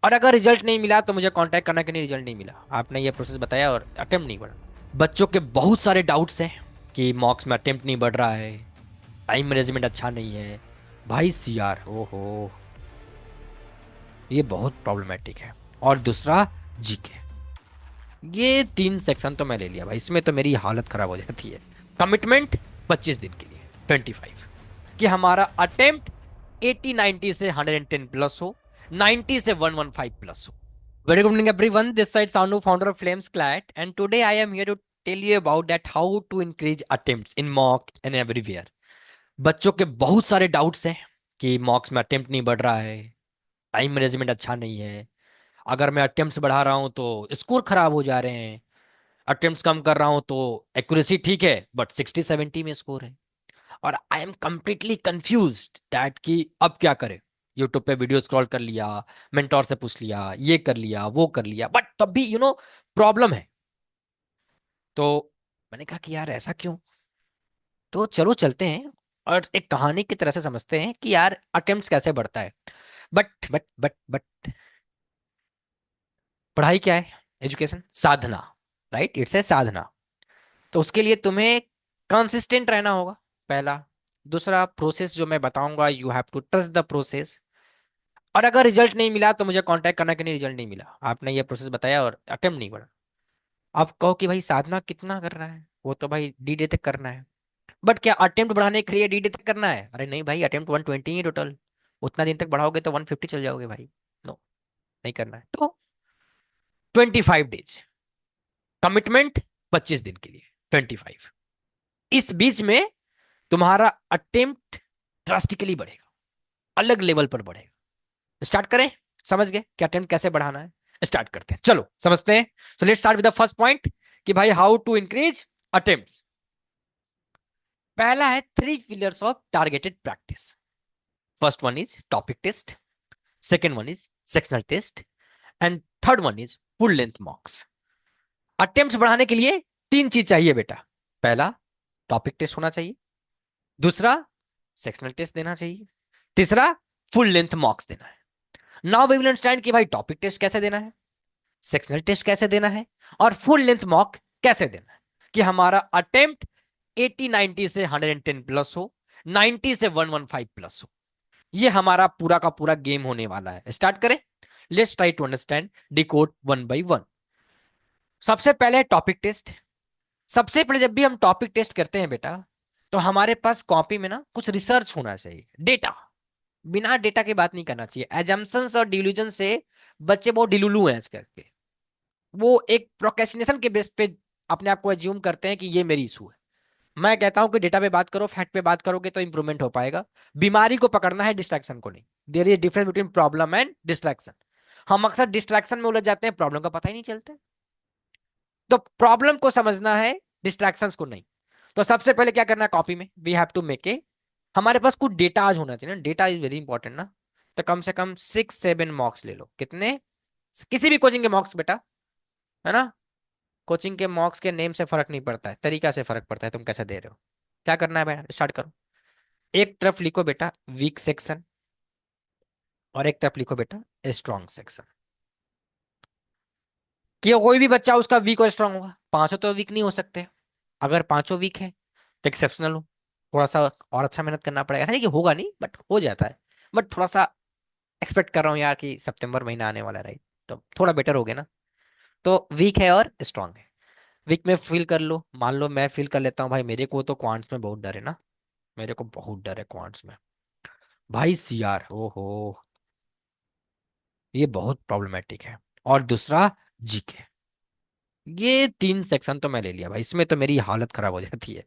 और अगर रिजल्ट नहीं मिला तो मुझे कांटेक्ट करना कि नहीं रिजल्ट नहीं मिला, आपने ये प्रोसेस बताया और अटेम्प्ट नहीं बढ़ा। बच्चों के बहुत सारे डाउट्स हैं कि मॉक्स में अटेम्प्ट नहीं बढ़ रहा है, टाइम मैनेजमेंट अच्छा नहीं है। भाई सीआर, ओहो, ये बहुत प्रॉब्लमेटिक है। और दूसरा, जीके। ये तीन सेक्शन तो मैं ले लिया भाई, इसमें तो मेरी हालत खराब हो जाती है। कमिटमेंट 25 दिन के लिए, 25, कि हमारा अटेम्प्ट 80-90 से 110 प्लस हो, 90 से 115 प्लस हो। Very good morning everyone, this side Sanu, founder of Flames CLAT, and today I am here to tell you about that how to increase attempts in mock and everywhere. बच्चों के बहुत सारे doubts हैं कि मॉक्स में अटेम्प्ट नहीं बढ़ रहा है, टाइम मैनेजमेंट अच्छा नहीं है, अगर मैं अटेम्प्ट्स बढ़ा रहा हूं तो स्कोर खराब हो जा रहे हैं, अटेम्प्ट्स कम कर रहा हूं तो एक्यूरेसी ठीक है बट 60-70 में स्कोर है। और I am completely confused that कि अब क्या करें। यूट्यूब पे वीडियो स्क्रॉल कर लिया, मेंटोर से पूछ लिया, ये कर लिया, वो कर लिया, बट तब भी प्रॉब्लम है। तो मैंने कहा कि यार ऐसा क्यों। तो चलो चलते हैं और एक कहानी की तरह से समझते हैं कि यार अटेम्प्ट्स कैसे बढ़ता है। बट पढ़ाई क्या है? Education sadhana, right? It's a sadhana. तो उसके लिए तुम्हें कंसिस्टेंट रहना होगा, पहला। दूसरा, प्रोसेस जो मैं बताऊंगा, you have to trust the process. और अगर रिजल्ट नहीं मिला तो मुझे कांटेक्ट करना कि नहीं रिजल्ट नहीं मिला, आपने ये प्रोसेस बताया और अटेम्प्ट नहीं बढ़ा। आप कहो कि भाई साधना कितना कर रहा है, वो तो भाई डी डे तक करना है। बट क्या अटेम्प्ट बढ़ाने के लिए डी डे तक करना है? अरे नहीं भाई, अटेम्प्ट 120 ही टोटल। उतना दिन तक बढ़ाओगे तो 150 चल जाओगे भाई। नो, नहीं करना है तो 25 डेज। कमिटमेंट 25 दिन के लिए, 25। इस बीच में तुम्हारा अटेम्प्ट ड्रास्टिकली बढ़ेगा, अलग लेवल पर बढ़ेगा। स्टार्ट करें? समझ गए कि अटेम्प्ट कैसे बढ़ाना है? स्टार्ट करते हैं, चलो समझते हैं। So let's start with the first point कि भाई हाउ टू इंक्रीज अटेम्प्ट्स। पहला है three pillars of targeted practice. First one is topic test, second one is sectional test, and third one is full length mocks. Attempts बढ़ाने के लिए तीन चीज चाहिए बेटा। पहला, टॉपिक टेस्ट होना चाहिए। दूसरा, सेक्शनल टेस्ट देना चाहिए। तीसरा, फुल लेंथ मॉक्स देना है। नाउ वी विल अंडरस्टैंड कि भाई टॉपिक टेस्ट कैसे देना है, सेक्शनल टेस्ट कैसे देना है, और फुल लेंथ मॉक कैसे देना है, कि हमारा अटेम्प्ट 80-90 से 110 प्लस हो, 90 से 115 प्लस हो। ये हमारा पूरा का पूरा गेम होने वाला है। स्टार्ट करें। Let's try to understand decode one by one. सबसे पहले टॉपिक टेस्ट। सबसे पहले जब भी हम टॉपिक टेस्ट करते हैं बेटा, तो हमारे पास कॉपी में ना कुछ रिसर्च होना चाहिए, डेटा। बिना डेटा की बात नहीं करना चाहिए। एजम्पशंस और डिल्यूजन से बच्चे बहुत डिलुलू हैं आज करके। वो एक प्रोक्रेस्टिनेशन के बेस पे अपने आप को एज्यूम करते हैं कि ये मेरी इशू है। मैं कहता हूं कि डेटा पे बात करो, फैक्ट पे बात करोगे तो इंप्रूवमेंट हो पाएगा। बीमारी को पकड़ना है, डिस्ट्रैक्शन को नहीं। There is difference between problem and distraction. हम अक्सर डिस्ट्रैक्शन में उलझ जाते हैं, प्रॉब्लम का पता ही नहीं चलता। तो प्रॉब्लम को समझना है, डिस्ट्रैक्शंस को नहीं। तो सबसे पहले क्या करना है, कॉपी में we have to make a, हमारे पास कुछ डेटा आज होना चाहिए ना। डेटा इज वेरी इंपॉर्टेंट ना। तो कम से कम 6-7 मॉक्स ले लो। कितने? किसी भी कोचिंग के मॉक्स बेटा, है ना। कोचिंग के मॉक्स के नेम से फर्क नहीं पड़ता है, तरीका से फर्क पड़ता है, तुम कैसे दे रहे हो। क्या करना है बेटा, स्टार्ट करो। एक तरफ लिखो बेटा वीक सेक्शन, और एक तरफ लिखो बेटा स्ट्रॉन्ग सेक्शन। कि कोई भी बच्चा उसका वीक और स्ट्रांग होगा, पांचों तो वीक नहीं हो सकते। अगर पांचों वीक है तो एक्सेप्शनल हो, थोड़ा सा और अच्छा मेहनत करना पड़ेगा। ऐसा नहीं कि होगा नहीं, बट हो जाता है। बट थोड़ा सा एक्सपेक्ट कर रहा हूँ यार कि सितंबर महीना आने वाला है, राइट, तो थोड़ा बेटर हो गया ना। तो वीक है और स्ट्रांग है। वीक में फील कर लो, मान लो मैं फील कर लेता हूँ भाई मेरे को तो क्वांट्स में बहुत डर है ना। मेरे को बहुत डर है क्वांट्स में। भाई सीआर, ओहो, ये बहुत प्रॉब्लमेटिक है। और दूसरा, जीके। ये तीन सेक्शन तो मैं ले लिया भाई, इसमें तो मेरी हालत खराब हो जाती है।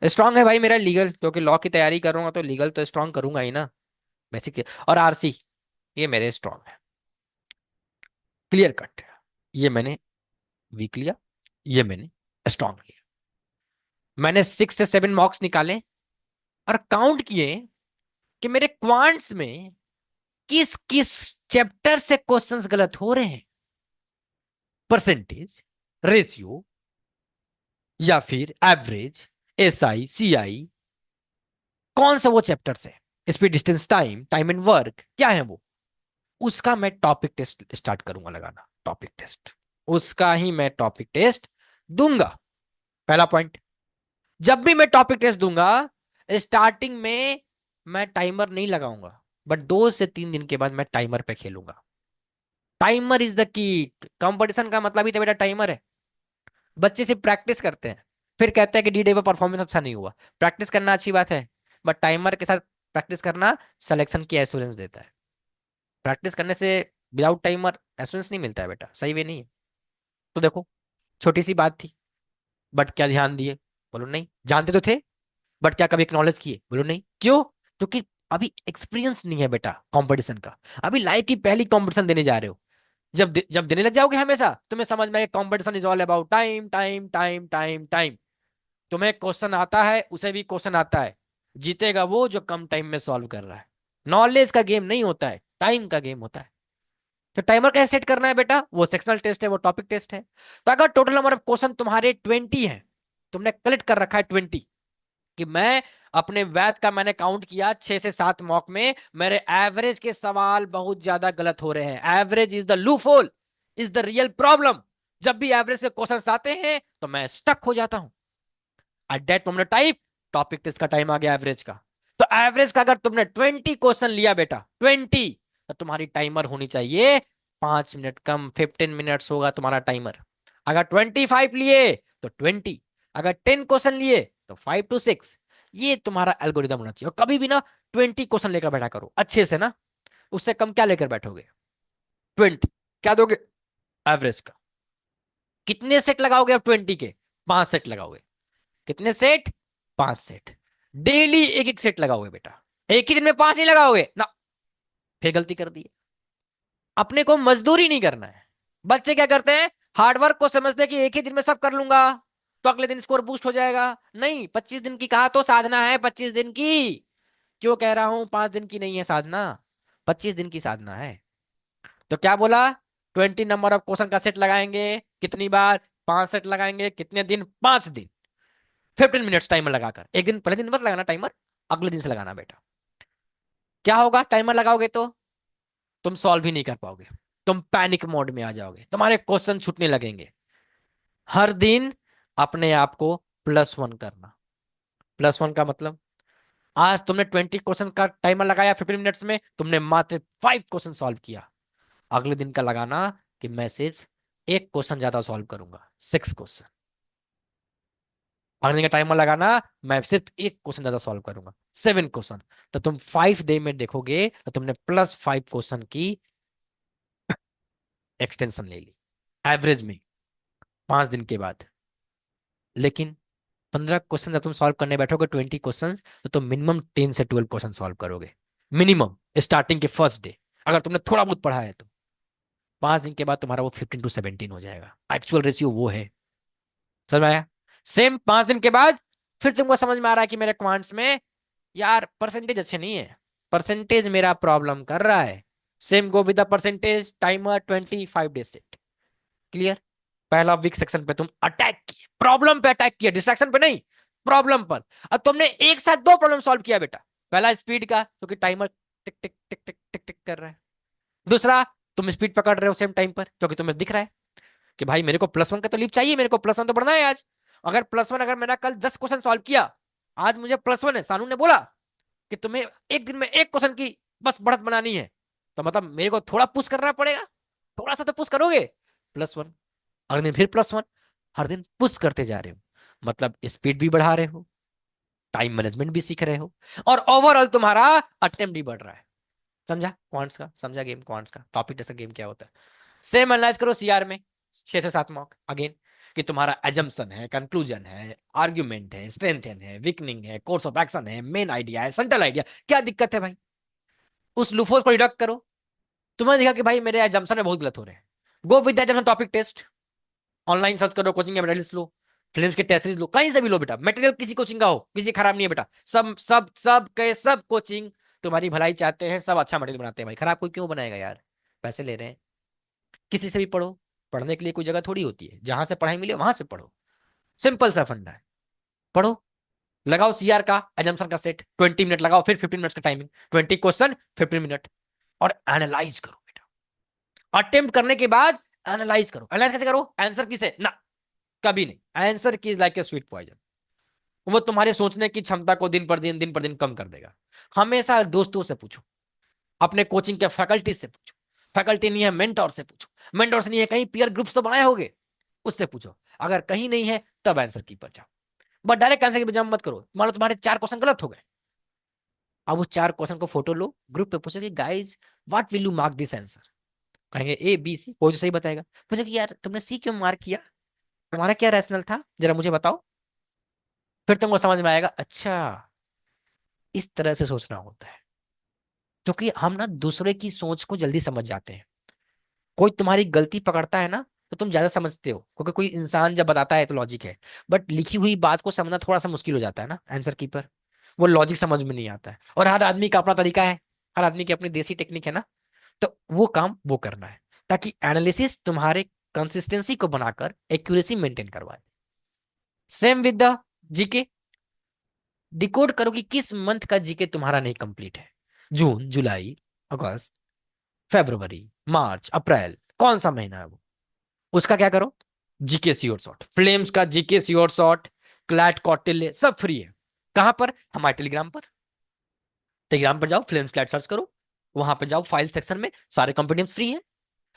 स्ट्रांग है भाई मेरा लीगल, क्योंकि लॉ की तैयारी कर रहा हूँ तो लीगल तो स्ट्रांग करूंगा ही ना, बेसिक। और आरसी, ये मेरे स्ट्रांग है, क्लियर कट। ये मैंने वीक लिया, ये मैंने स्ट्रांग लिया। मैंने 6 से 7 मॉक्स निकाले और काउंट किए कि मेरे क्वांट्स में किस किस चैप्टर से क्वेश्चंस गलत हो रहे हैं। परसेंटेज, रेशियो, या फिर एवरेज, एसआई, सीआई, कौन सा वो चैप्टर से, speed distance time, time and work, क्या है वो। उसका मैं टॉपिक टेस्ट स्टार्ट करूंगा लगाना, टॉपिक टेस्ट, उसका ही मैं टॉपिक टेस्ट दूंगा। पहला पॉइंट, जब भी मैं टॉपिक टेस्ट दूंगा स्टार्टिंग में मैं टाइमर नहीं लगाऊंगा, बट 2 से 3 दिन के बाद मैं टाइमर पे खेलूंगा। Timer is the key. Competition का मतलब ही तो बेटा टाइमर है। बच्चे सिर्फ प्रैक्टिस करते हैं, फिर कहते हैं कि डी डे पर परफॉर्मेंस अच्छा नहीं हुआ। प्रैक्टिस करना अच्छी बात है, बट टाइमर के साथ प्रैक्टिस करना सिलेक्शन की एश्योरेंस देता है। प्रैक्टिस करने से विदाउट टाइमर एश्योरेंस नहीं मिलता है बेटा, सही वे नहीं है। तो देखो, छोटी सी बात थी, बट क्या ध्यान दिए? बोलो नहीं। जानते तो थे, बट क्या कभी एक्नॉलेज किए? बोलो नहीं। क्यों? क्योंकि अभी एक्सपीरियंस नहीं है बेटा कंपटीशन का। अभी लाइफ की पहली कंपटीशन देने जा रहे हो। जब देने लग जाओगे हमेशा, तुम्हें समझ में competition is all about time time time time time. तुम्हें क्वेश्चन आता है, उसे भी क्वेश्चन आता है, जीतेगा वो जो कम टाइम में सॉल्व कर रहा है। नॉलेज का गेम नहीं होता है, टाइम का गेम होता है। तो टाइमर कैसे सेट करना है बेटा? वो सेक्शनल टेस्ट है, वो टॉपिक टेस्ट है। तो अगर टोटल नंबर ऑफ क्वेश्चन तुम्हारे 20 है, तुमने कलेक्ट कर रखा है 20, कि मैं अपने वैथ का मैंने काउंट किया 6 से 7 मॉक में मेरे एवरेज के सवाल बहुत ज्यादा गलत हो रहे हैं। Average is the loophole, is the real problem. जब भी एवरेज के क्वेश्चन आते हैं तो मैं स्टक हो जाता हूं। At that moment type topic test का टाइम आ गया एवरेज का। तो एवरेज का अगर तुमने 20 क्वेश्चन लिया बेटा, 20, तो तुम्हारी टाइमर होनी चाहिए 5 मिनट कम, 15 मिनट्स होगा तुम्हारा टाइमर। अगर 25 लिए तो 20, अगर 10 क्वेश्चन लिए तो 5 to 6। ये तुम्हारा एल्गोरिदम होना चाहिए। और कभी भी ना 20 क्वेश्चन लेकर बैठा करो अच्छे से ना। उससे कम क्या लेकर बैठोगे? 20 क्या दोगे एवरेज का? कितने सेट लगाओगे अब 20 के? 5 सेट लगाओगे। कितने सेट? 5 सेट। डेली एक एक सेट लगाओगे बेटा, एक ही दिन में 5 नहीं लगाओगे ना। फिर गलती कर दी। अपने को मजदूरी नहीं करना है। बच्चे क्या करते हैं, हार्डवर्क को समझते हैं कि एक ही दिन में सब कर लूंगा तो अगले दिन स्कोर बूस्ट हो जाएगा। नहीं, 25 दिन की कहा तो साधना है, 25 दिन की। क्यों कह रहा हूं 5 दिन की नहीं है साधना, 25 दिन की साधना है। तो क्या बोला? 20 नंबर ऑफ क्वेश्चन का सेट लगाएंगे, कितनी बार? 5 सेट लगाएंगे, कितने दिन? 5 दिन। 15 मिनट्स टाइमर लगाकर, एक दिन पहले दिन मत लगाना टाइमर, अगले दिन से लगाना बेटा। क्या होगा टाइमर लगाओगे तो? तुम सॉल्व ही नहीं कर पाओगे, तुम पैनिक मोड में आ जाओगे, तुम्हारे क्वेश्चन छूटने लगेंगे। हर दिन अपने आप को +1 करना। +1 का मतलब, आज तुमने 20 क्वेश्चन का टाइमर लगाया 15 मिनट्स में, तुमने मात्र 5 क्वेश्चन सॉल्व किया। अगले दिन का लगाना कि मैं सिर्फ एक क्वेश्चन ज्यादा सॉल्व करूंगा, 6 क्वेश्चन। अगले दिन का टाइमर लगाना, मैं सिर्फ एक क्वेश्चन ज्यादा सॉल्व करूंगा, 7 क्वेश्चन। तो तुम 5 डे में देखोगे तो तुमने +5 क्वेश्चन की एक्सटेंशन ले ली एवरेज में 5 दिन के बाद। लेकिन 15 क्वेश्चन जब तुम सॉल्व करने बैठोगे 20 क्वेश्चन, तो तुम मिनिमम 10 से 12 क्वेश्चन सॉल्व करोगे, मिनिमम स्टार्टिंग के फर्स्ट डे। अगर तुमने थोड़ा बहुत पढ़ा है तो 5 दिन के बाद तुम्हारा वो 15 to 17 हो जाएगा। एक्चुअल रेशियो वो है। समझ में आया? सेम 5 दिन के बाद फिर तुमको समझ में आ रहा है कि मेरे क्वांट्स में यार परसेंटेज अच्छे नहीं है, परसेंटेज मेरा प्रॉब्लम कर रहा है। Same go with the percentage timer 25 day set. Clear? पहला वीक सेक्शन पे तुम अटैक किए, प्रॉब्लम पे अटैक किया, डिस्ट्रैक्शन पे नहीं, प्रॉब्लम पर। अब तुमने एक साथ 2 प्रॉब्लम सॉल्व किया बेटा। पहला स्पीड का, क्योंकि टाइमर टिक टिक टिक टिक टिक टिक कर रहा है। दूसरा, तुम स्पीड पकड़ रहे हो सेम टाइम पर, क्योंकि तुम्हें दिख रहा है कि भाई मेरे को +1 का तो लीप चाहिए, मेरे को +1 तो बढ़ना है आज। अगर +1, अगर मैंने कल 10 क्वेश्चन सॉल्व किया, आज मुझे +1 है, सानू ने बोला कि तुम्हें एक दिन में एक क्वेश्चन की बस बढ़त बनानी है, तो मतलब मेरे को थोड़ा पुश करना पड़ेगा। थोड़ा सा तो पुश करोगे, +1। अगले दिन फिर +1। हर दिन पुश करते जा रहे हो, मतलब स्पीड भी बढ़ा रहे हो, टाइम मैनेजमेंट भी सीख रहे हो, और ओवरऑल तुम्हारा अटेम्प्ट भी बढ़ रहा है। समझा क्वांट्स का? समझा गेम क्वांट्स का? टॉपिक जैसा गेम क्या होता है? सेम एनालाइज करो सीआर में, 6 से 7 मार्क अगेन, कि तुम्हारा एजम्पशन है, कंक्लूजन है, आर्ग्यूमेंट है, स्ट्रेंथ है, वीकनिंग है, कोर्स ऑफ एक्शन है, मेन आइडिया है, सेंट्रल आइडिया। क्या दिक्कत है भाई? उस लूफोस को डिडक्ट करो। तुम्हें देखा कि भाई मेरे एजम्पशन में बहुत गलत हो रहे हैं, go with that topic test. Online search करो, कोचिंग के मटेरियल्स लो, फिल्म्स के टेस्ट लो, कहीं से भी लो बेटा। मटेरियल किसी कोचिंग का हो, किसी खराब नहीं है बेटा। सब सब सब के सब कोचिंग तुम्हारी भलाई चाहते हैं, सब अच्छा मटेरियल बनाते हैं भाई। खराब कोई क्यों बनाएगा यार? पैसे ले रहे हैं, किसी से भी पढ़ो। पढ़ने के लिए कोई जगह थोड़ी होती है, जहां से पढ़ाई मिले वहां से पढ़ो। सिंपल सा फंडा है, पढ़ो। लगाओ सीआर का एजम्पशन का सेट, 20 मिनट लगाओ, फिर 15 मिनट्स का टाइमिंग, 20 क्वेश्चन, 15 मिनट, और एनालाइज करो। अटेम्प्ट करने के बाद एनालाइज करो। एनालाइज कैसे करो? आंसर की से ना, कभी नहीं। Answer key is like a sweet poison, वो तुम्हारे सोचने की क्षमता को दिन पर दिन कम कर देगा। हमेशा दोस्तों से पूछो, अपने कोचिंग के फैकल्टी से पूछो, फैकल्टी नहीं है मेंटोर से पूछो, मेंटोर से नहीं है कहीं पीयर ग्रुप्स तो बनाए होगे, उससे पूछो। अगर कहीं नहीं है तब आंसर की पर जाओ, बट डायरेक्ट आंसर की जम मत करो। मान लो तुम्हारे 4 क्वेश्चन गलत हो गए, अब उस 4 क्वेश्चन को फोटो लो, ग्रुप पे पूछो कि guys what will you mark this answer. कहेंगे ए बी सी, कोई तो सही बताएगा। पूछो कि यार तुमने सी क्यों मार्क किया, तुम्हारा क्या रैशनल था, जरा मुझे बताओ। फिर तुमको समझ में आएगा, अच्छा इस तरह से सोचना होता है। क्योंकि हम ना दूसरे की सोच को जल्दी समझ जाते हैं। कोई तुम्हारी गलती पकड़ता है ना तो तुम ज्यादा समझते हो, क्योंकि कोई इंसान जब बताता है तो लॉजिक है। बट लिखी हुई बात को समझना थोड़ा सा मुश्किल हो जाता है ना आंसर की पर, वो लॉजिक समझ में नहीं आता है। और हर आदमी का अपना तरीका है, हर आदमी की अपनी देसी टेक्निक है ना। तो वो काम वो करना है, ताकि एनालिसिस तुम्हारे कंसिस्टेंसी को बनाकर एक्यूरेसी मेंटेन करवाए। Same with the GK, decode करो कि किस मंथ का जीके तुम्हारा नहीं कंप्लीट है। जून, जुलाई, अगस्त, फरवरी, मार्च, अप्रैल, कौन सा महीना है वो, उसका क्या करो, जीके श्योर शॉर्ट। फ्लेम्स का GK sure short, CLAT Kautilya सब फ्री है। कहां पर? हमारे टेलीग्राम पर। टेलीग्राम पर जाओ, फ्लेम्स क्लैट सर्च करो, वहां पे जाओ फाइल सेक्शन में, सारे कंपोनेंट फ्री है।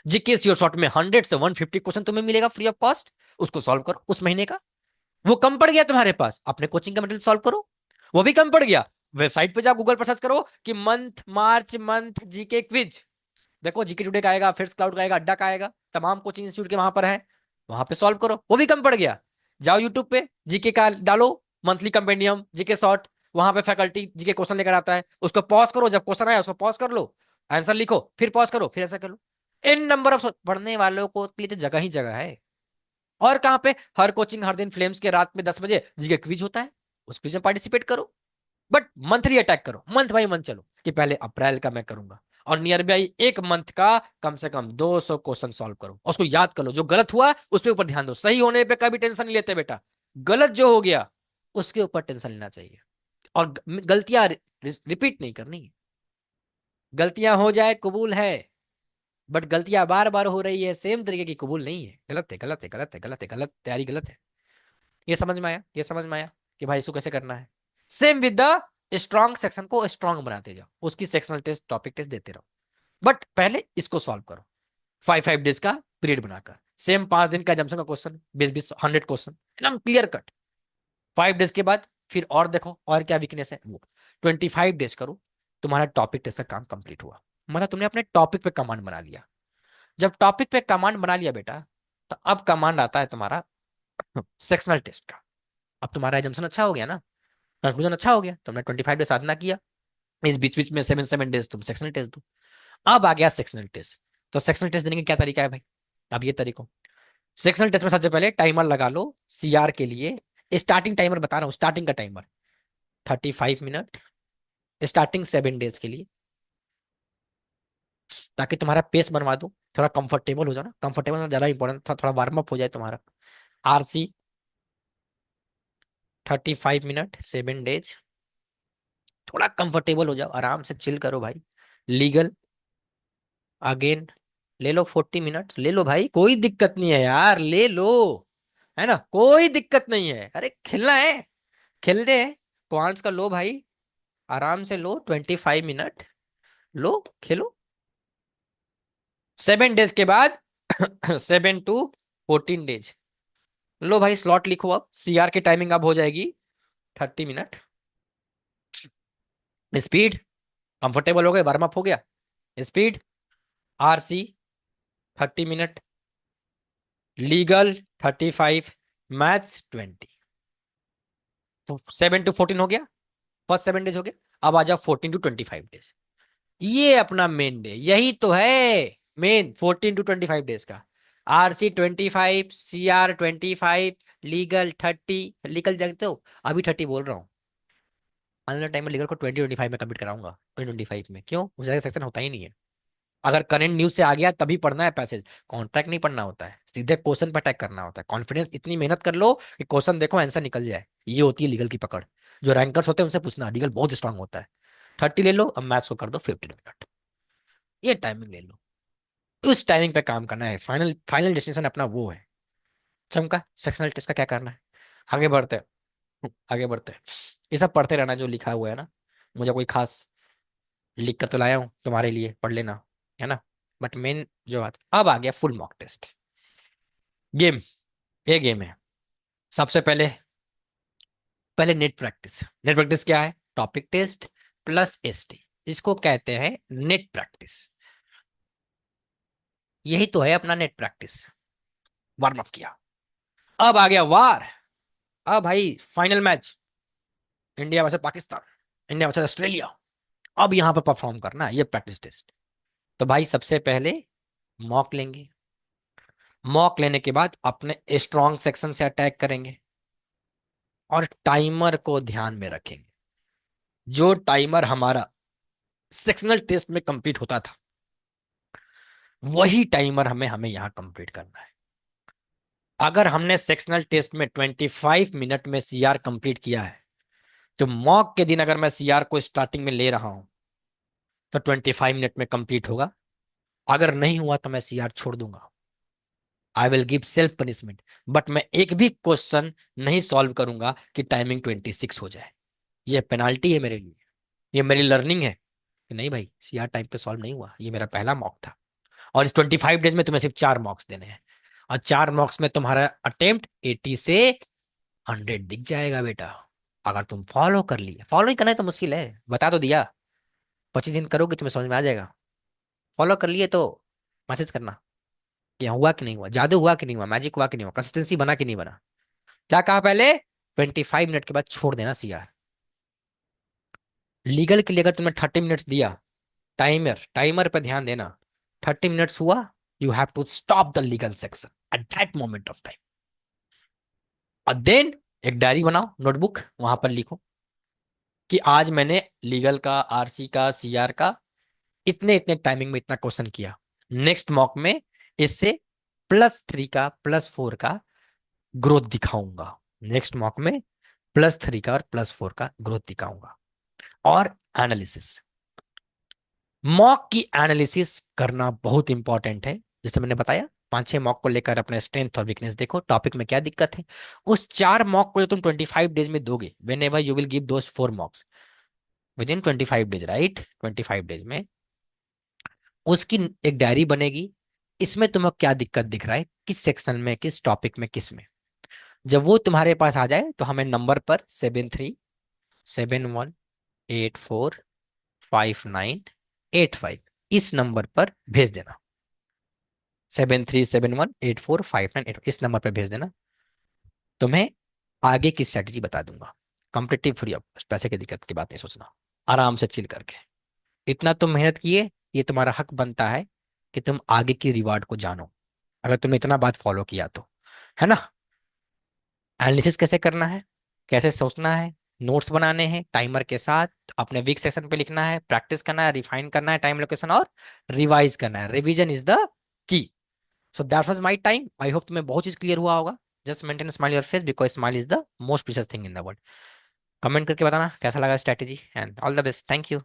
जीके श्योर शॉर्ट में 100 से 150 क्वेश्चन तुम्हें मिलेगा फ्री ऑफ कॉस्ट, उसको सॉल्व करो उस महीने का। वो कम पड़ गया तुम्हारे पास, अपने कोचिंग का मटेरियल सॉल्व करो। वो भी कम पड़ गया, वेबसाइट पे जाओ, गूगल पर सर्च करो कि month March month GK quiz, देखो जीके टुडे का आएगा, फिर क्लाउड का आएगा, अड्डा का आएगा, तमाम कोचिंग इंस्टीट्यूट के वहां पर है, वहां पे सॉल्व करो, वो भी कम पड़ गया। जाओ यूट्यूब पे जीके का डालो, मंथली कंपेंडियम जीके शॉर्ट, वहां पे फैकल्टी जीके क्वेश्चन लेकर आता है, उसको पॉज करो, जब क्वेश्चन आया उसको पॉज कर लो, आंसर लिखो, फिर पॉज करो, फिर ऐसा करो। इन नंबर ऑफ पढ़ने वालों को के लिए तो जगह ही जगह है। और कहां पे? हर कोचिंग हर दिन फ्लेम्स के रात में 10 बजे जीके क्विज होता है, उस क्विज में पार्टिसिपेट करो। बट मंथली अटैक करो, मंथ बाई मंथ चलो, कि पहले अप्रैल का मैं करूंगा, और नियर बाई एक मंथ का कम से कम 200 क्वेश्चन सॉल्व करो, उसको याद कर लो। जो गलत हुआ उस पर ऊपर ध्यान दो, सही होने पे कभी टेंशन नहीं लेते बेटा, गलत जो हो गया उसके ऊपर टेंशन लेना चाहिए। और गलतियां रिपीट नहीं करनी है। गलतियां हो जाए कबूल है, बट गलतियां बार बार हो रही है सेम तरीके की, कबूल नहीं है। गलत है, गलत है, गलत है, गलत है, गलत तैयारी गलत है। ये समझ में आया? ये समझ में आया कि भाई इसको कैसे करना है। Same with the strong section को स्ट्रॉन्ग बनाते जाओ, उसकी सेक्शनल टेस्ट टॉपिक टेस्ट देते रहो, बट पहले इसको सॉल्व करो। 5 5 डेज का पीरियड बनाकर, सेम 5 दिन का जमसन का क्वेश्चन, 20 20 100 क्वेश्चन एकदम क्लियर कट। 5 डेज के बाद फिर और देखो और क्या वीकनेस है वो, 25 डेज करो, तुम्हारा टॉपिक टेस्ट का काम कंप्लीट हुआ। मतलब तुमने अपने टॉपिक पे कमांड बना लिया। जब टॉपिक पे कमांड बना लिया बेटा, तो अब कमांड आता है तुम्हारा सेक्शनल टेस्ट का। अब तुम्हारा एजम्पशन अच्छा हो गया ना, कंक्लूजन अच्छा हो गया, तुमने 25 डेज साधना किया, इस बीच बीच में 7 7 डेज तुम सेक्शनल टेस्ट दो। अब आ गया सेक्शनल टेस्ट। तो सेक्शनल टेस्ट देने का क्या तरीका है भाई? अब ये तरीका, सेक्शनल टेस्ट में सबसे पहले टाइमर लगा लो सीआर के लिए। स्टार्टिंग टाइमर बता रहा हूँ, स्टार्टिंग का टाइमर 35 मिनट, स्टार्टिंग 7 डेज के लिए, ताकि तुम्हारा पेस बनवा दो, थोड़ा कंफर्टेबल हो जाओ ना। कंफर्टेबल ज्यादा इंपॉर्टेंट था, थोड़ा वार्म अप हो जाए तुम्हारा। आरसी 35 मिनट 7 डेज, थोड़ा कंफर्टेबल हो जाओ, आराम से चिल करो भाई। लीगल अगेन ले लो, 40 मिनट ले लो भाई, कोई दिक्कत नहीं है यार, ले लो, है ना, कोई दिक्कत नहीं है, अरे खेलना है, खेल दे। पॉइंट्स का लो भाई, आराम से लो, 25 मिनट लो, खेलो। 7 डेज के बाद 7 to 14 डेज लो भाई, स्लॉट लिखो, अब सीआर की टाइमिंग अब हो जाएगी 30 मिनट। स्पीड कंफर्टेबल हो गए, वार्म अप हो गया, speed RC 30 minute, legal 35, maths 20। 7 to 14 हो गया, फर्स्ट 7 डेज हो गया। अब आ जाओ 14 to 25 डेज, ये अपना मेन डे, यही तो है मेन, 14 to 25 डेज का। RC 25, CR 25, legal 30। लीगल जानते हो, अभी 30 बोल रहा हूँ, आने वाले टाइम में लीगल को 20 25 में कंप्लीट कराऊंगा। 20 25 में क्यों, उस जगह सेक्शन होता ही नहीं है। अगर करंट न्यूज से आ गया तभी पढ़ना है पैसेज, कॉन्ट्रैक्ट नहीं पढ़ना होता है, सीधे क्वेश्चन पर अटैक करना होता है। कॉन्फिडेंस इतनी मेहनत कर लो कि क्वेश्चन देखो आंसर निकल जाए, ये होती है लीगल की पकड़। जो रैंकर्स होते हैं उनसे पूछना, लीगल बहुत स्ट्रांग होता है। 30 ले लो, अब मैथ्स को कर दो 15 मिनट, ये टाइमिंग ले लो। उस टाइमिंग पे काम करना है, फाइनल फाइनल डेस्टिनेशन अपना वो है। चमका, सेक्शनल टेस्ट का क्या करना है? आगे बढ़ते हैं, आगे बढ़ते हैं। ये सब पढ़ते रहना जो लिखा हुआ है ना, मुझे कोई खास लिख कर तो लाया हूँ तुम्हारे लिए, पढ़ लेना, है ना। बट मेन जो बात, अब आ गया फुल मॉक टेस्ट। गेम, ये गेम है। सबसे पहले, पहले नेट प्रैक्टिस। नेट प्रैक्टिस क्या है? टॉपिक टेस्ट प्लस एसटी, इसको कहते हैं नेट प्रैक्टिस। यही तो है अपना नेट प्रैक्टिस। वार्म अप किया, अब आ गया वार। अब भाई final match, India versus Pakistan, India versus Australia. अब यहां पर परफॉर्म करना है, ये प्रैक्टिस टेस्ट। तो भाई सबसे पहले मॉक लेंगे, मॉक लेने के बाद अपने स्ट्रॉन्ग सेक्शन से अटैक करेंगे और टाइमर को ध्यान में रखेंगे। जो टाइमर हमारा सेक्शनल टेस्ट में कंप्लीट होता था, वही टाइमर हमें हमें यहां कंप्लीट करना है। अगर हमने सेक्शनल टेस्ट में 25 मिनट में सीआर कंप्लीट किया है, तो मॉक के दिन अगर मैं सीआर को स्टार्टिंग में ले रहा हूं तो 25 मिनट में कंप्लीट होगा। अगर नहीं हुआ तो मैं सीआर छोड़ दूंगा। I will give self punishment. But मैं एक भी क्वेश्चन नहीं सॉल्व करूंगा कि टाइमिंग 26 हो जाए। ये पेनाल्टी है मेरे लिए, ये मेरी लर्निंग है कि नहीं भाई, सीआर टाइम पे सॉल्व नहीं हुआ। ये मेरा पहला मॉक था और इस 25 डेज में तुम्हें सिर्फ 4 मॉक्स देने हैं, और 4 मॉक्स में तुम्हारा अटेम्प्ट 80 से 100 दिख जाएगा बेटा। अगर तुम फॉलो कर लिए, फॉलो ही करना है तो मुश्किल है, बता तो दिया। 25 दिन करोगे तुम्हें समझ में आ जाएगा। फॉलो कर लिए तो मैसेज करना कि हाँ, हुआ कि नहीं हुआ, जादू हुआ कि नहीं हुआ, मैजिक हुआ कि नहीं हुआ, कंसिस्टेंसी बना कि नहीं बना। क्या कहा पहले? 25 मिनट के बाद छोड़ देना सीआर। लीगल के लिए अगर तुमने 30 मिनट्स दिया, टाइमर टाइमर पे ध्यान देना, 30 मिनट्स हुआ, you have to stop the legal section at that moment of time. और देन एक डायरी बनाओ, नोटबुक, वहां पर लिखो कि आज मैंने लीगल का, आरसी का, सीआर का इतने इतने टाइमिंग में इतना क्वेश्चन किया। नेक्स्ट मॉक में इससे +3 का, +4 का ग्रोथ दिखाऊंगा। नेक्स्ट मॉक में +3 का और +4 का ग्रोथ दिखाऊंगा। और एनालिसिस, मॉक की एनालिसिस करना बहुत इंपॉर्टेंट है। जैसे मैंने बताया, 5-6 मॉक को लेकर अपने स्ट्रेंथ और वीकनेस देखो, टॉपिक में क्या दिक्कत है। उस 4 मॉक को जो तुम 25 डेज में दोगे, when ever you will give those 4 मॉक्स with in 25 days, right, 25 days में उसकी एक डायरी बनेगी। इसमें तुम्हें क्या दिक्कत दिख रहा है, किस सेक्शन में, किस टॉपिक में, किस में। जब वो तुम्हारे पास आ जाए तो हमें नंबर पर 7371845985 इस नंबर पर भेज देना। 7371845985 इस नंबर पर भेज देना। तुम्हें आगे की स्ट्रेटेजी बता दूंगा, कंप्लीटली फ्री ऑफ कॉस्ट, पैसे की दिक्कत की बात नहीं सोचना, आराम से चिल करके। इतना तुम मेहनत किए, ये तुम्हारा हक बनता है कि तुम आगे की रिवार्ड को जानो, अगर तुमने इतना बात फॉलो किया तो, है ना। एनालिसिस कैसे करना है, कैसे सोचना है, नोट्स बनाने हैं टाइमर के साथ, अपने वीक सेशन पे लिखना है, प्रैक्टिस करना है, रिफाइन करना है टाइम लोकेशन, और रिवाइज करना है। Revision is the key. So that was my time. I hope तुम्हें बहुत चीज क्लियर हुआ होगा। Just maintain smile your face because smile is the most precious thing in the world. Comment करके बताना कैसा लगा strategy, and all the best, thank you.